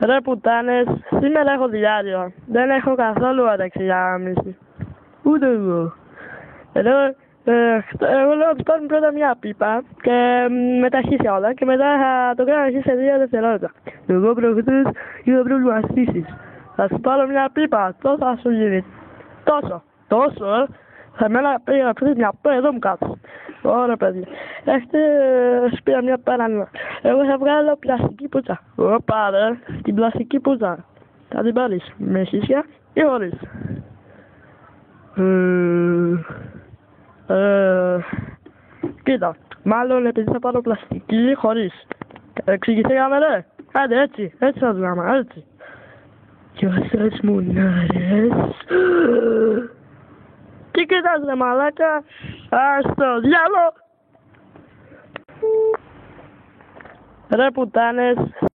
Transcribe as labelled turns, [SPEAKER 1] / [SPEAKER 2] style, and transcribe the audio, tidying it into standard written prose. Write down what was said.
[SPEAKER 1] Ρε πουτάνες, σήμερα έχω διάρκεια. Δεν έχω καθόλου όρεξη για άμυση. Ούτε εγώ. Εγώ λέω να πάρουμε πρώτα μια πίπα και με τα χύσια όλα και μετά θα το κάνω εσύ σε 2 δευτερόλεπτα. Εγώ προχθές είχα πρόβλημα στήσης. Θα σου πάρω μια πίπα, τόσο θα σου γίνει. Τόσο, θα μένα πήγα πριν μια πέρα, εδώ μου κάτω. Ωραία παιδιά. Έχετε πήρα μια παράνοια. Εγώ θα βγάλω πλαστική πουτσα. Ωπα ρε, την πλαστική πουτσα. Θα την πάρεις με χύσια ή χωρίς? Κοίτα, μάλλον επειδή θα πάρω πλαστική χωρίς. Εξηγηθήκαμε ρε. Άντε έτσι θα δουλάμε, έτσι. Κι όσες μουνάρες. Τι κοιτάς ρε μαλάκα. Ας το διάλο. Ρε πουτάνες.